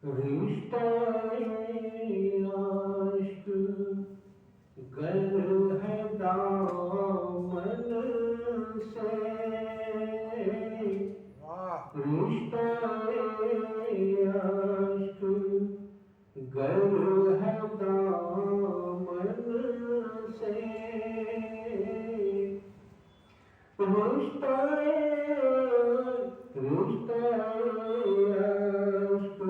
रिश्ता आश्क गर है दामन से, रिश्ता आश्क गर है दामन से, रिश्ता रिश्ता आश्क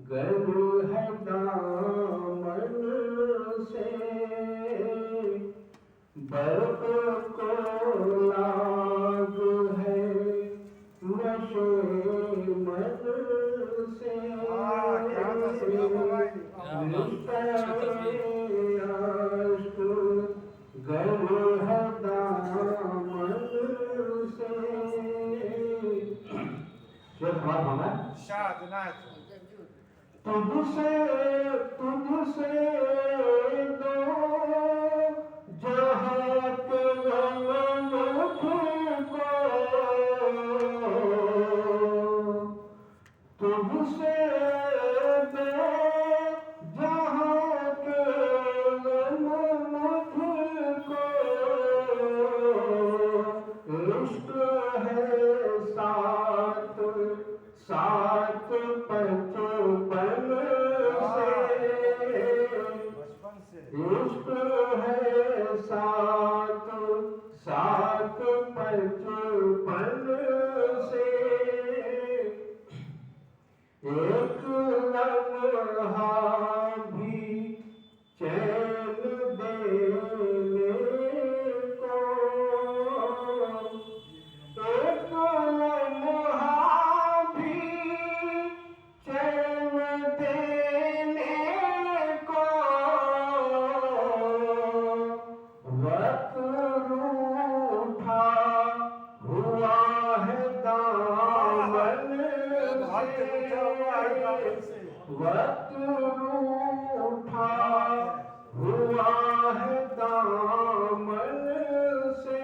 गर है दामन से, बर्फ को लाग है नशे मन से, रिश्ता आश्क गर है दामन से। शेर हमारा मामा तुझसे तुझसे दो जहाँ के गम मुझको, तुझसे दो जहाँ के गम मुझको, इश्क है साथ साथ बचपन से, इश्क है साथ साथ बचपन से, एक लम्हा भी चैन देने को, एक लम्हा भी चैन देने को, वक्त रूठा हुआ है दामन से, वक्त रूठा हुआ है दामन से,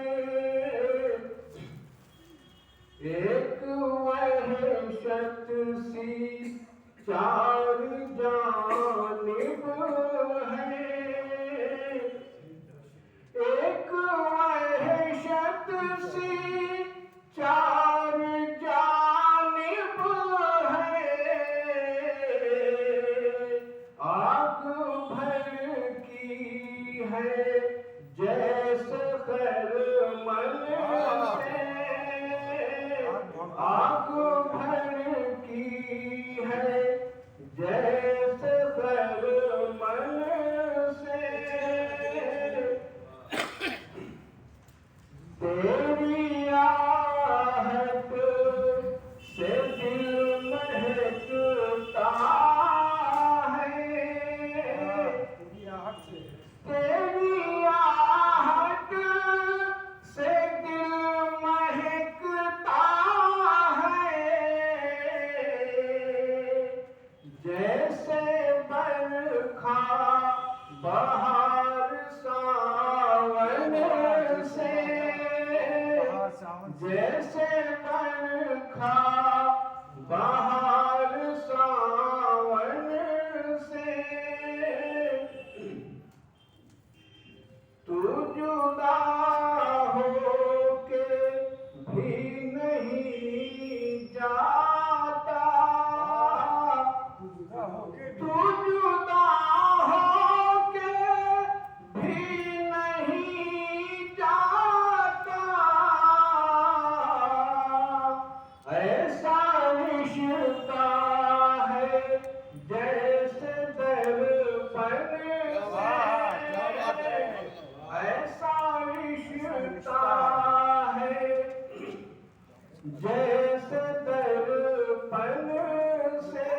एक वहशत सी चार जानिब है, एक वहशत सी चार जानिब है, आग भड़की है जैसे खैरमन से, आग भड़की है जैसे खैरमन से, तेरी आहट से दिल महकता है, तेरी आहट से दिल महकता है, जैसे बरखा बहार सावन से, जैसे बरखा बहार सावन से, तू जुदा होके भी नहीं जाता, तू जुदा होके भी नहीं जाता, ऐसा रिश्ता है जैसे दर्पण से, ऐसा रिश्ता है जैसे दर्पण से,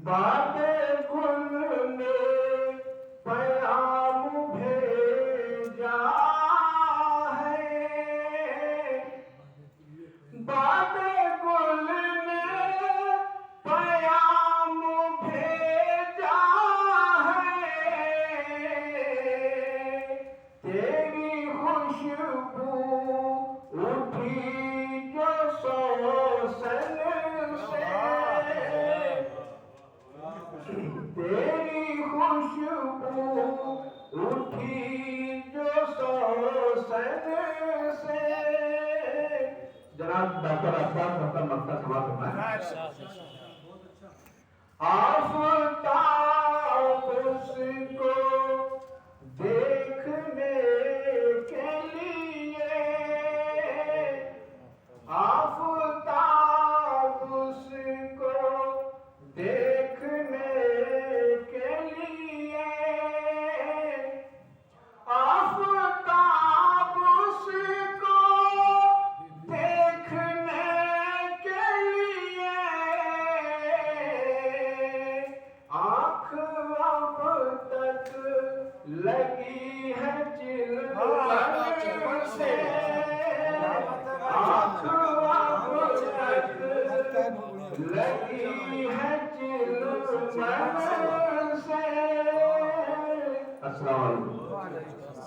बातें गुल ने प्याम भेजा है, बातें गुल ने प्याम भेजा है, तेरी खुशबू से। जनाब डॉक्टर अब्बास डॉक्टर मक्ता समाप्त होना है। आफताब उसको देखने के लिए, आफताब उसको देखने के लिए, आफताब उसको देखने के लिए, आँख अब तक लगी है चिलवन से, आँख अब तक लगी है चिलवन से। अस्सलाम वालेकुम।